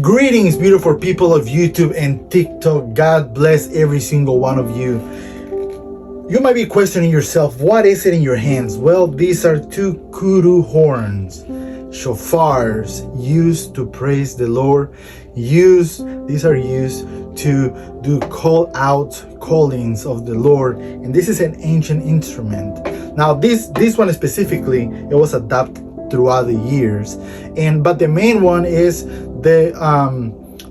Greetings, beautiful people of YouTube and TikTok. God bless every single one of you. You might be questioning yourself, what is it in your hands? Well, these are two kudu horns, shofars, used to praise the Lord. These are used to do callings of the Lord, and this is an ancient instrument. Now, this one specifically, it was adapted throughout the years, but the main one is the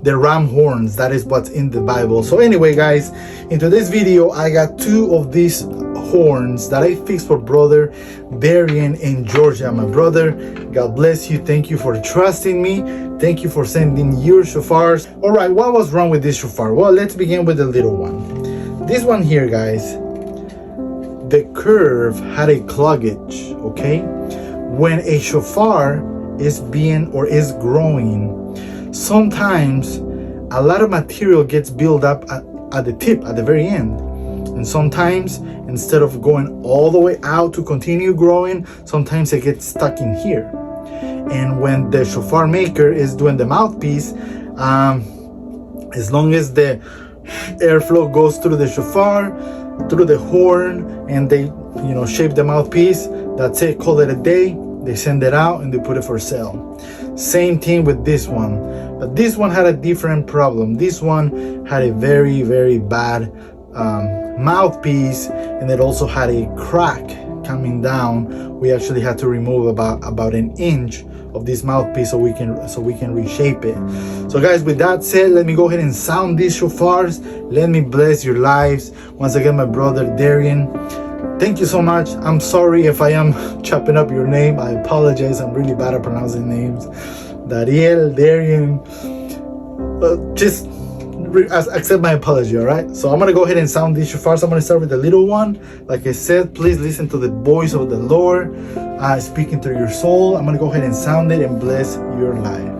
ram horns. That is what's in the Bible. So anyway, guys, into this video I got two of these horns that I fixed for brother Darian in Georgia. My brother, God bless you. Thank you for trusting me. Thank you for sending your shofars. All right, what was wrong with this shofar? Well, let's begin with the little one. This one here, guys, the curve had a cloggage. Okay, when a shofar is growing, sometimes a lot of material gets built up at the tip, at the very end. And sometimes, instead of going all the way out to continue growing, sometimes it gets stuck in here. And when the shofar maker is doing the mouthpiece, as long as the airflow goes through the shofar, through the horn, and they shape the mouthpiece, that's it, call it a day. They send it out and they put it for sale. Same thing with this one, but this one had a different problem. This one had a very, very bad mouthpiece, and it also had a crack coming down. We actually had to remove about an inch of this mouthpiece so we can reshape it. So guys, with that said, let me go ahead and sound these shofars. Let me bless your lives. Once again, my brother Darian, thank you so much. I'm sorry if I am chopping up your name. I apologize. I'm really bad at pronouncing names. Dariel, Darian. Just accept my apology, all right? So I'm going to go ahead and sound these shofars. I'm going to start with the little one. Like I said, please listen to the voice of the Lord speaking through your soul. I'm going to go ahead and sound it and bless your life.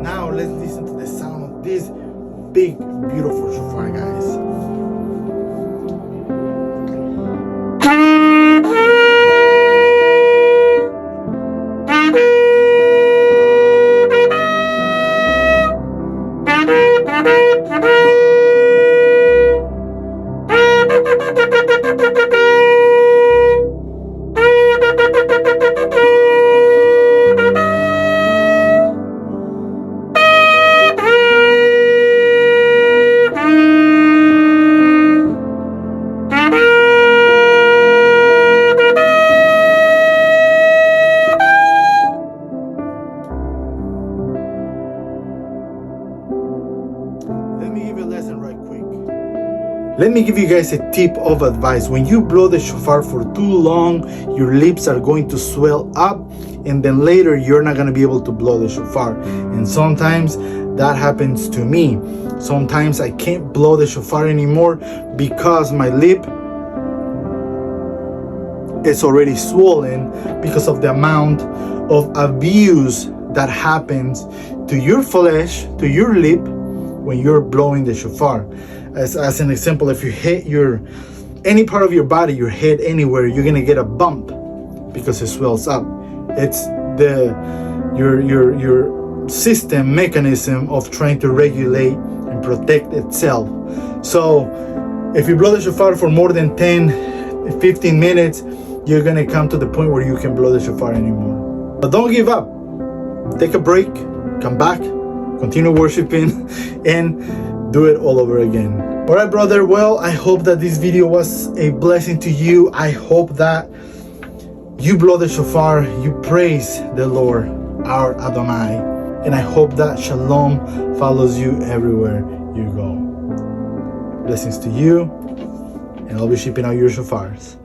Now let's listen to the sound of this big, beautiful shofar, guys. Let me give you guys a tip of advice. When you blow the shofar for too long, your lips are going to swell up, and then later you're not going to be able to blow the shofar. And sometimes that happens to me. Sometimes I can't blow the shofar anymore because my lip is already swollen because of the amount of abuse that happens to your flesh, to your lip, when you're blowing the shofar. As an example, if you hit any part of your body, your head, anywhere, you're gonna get a bump because it swells up. It's your system mechanism of trying to regulate and protect itself. So if you blow the shofar for more than 10-15 minutes, you're gonna come to the point where you can blow the shofar anymore. But don't give up. Take a break, come back, continue worshiping, and do it all over again. All right, brother. Well, I hope that this video was a blessing to you. I hope that you blow the shofar, you praise the Lord, our Adonai. And I hope that shalom follows you everywhere you go. Blessings to you and I'll be shipping out your shofars.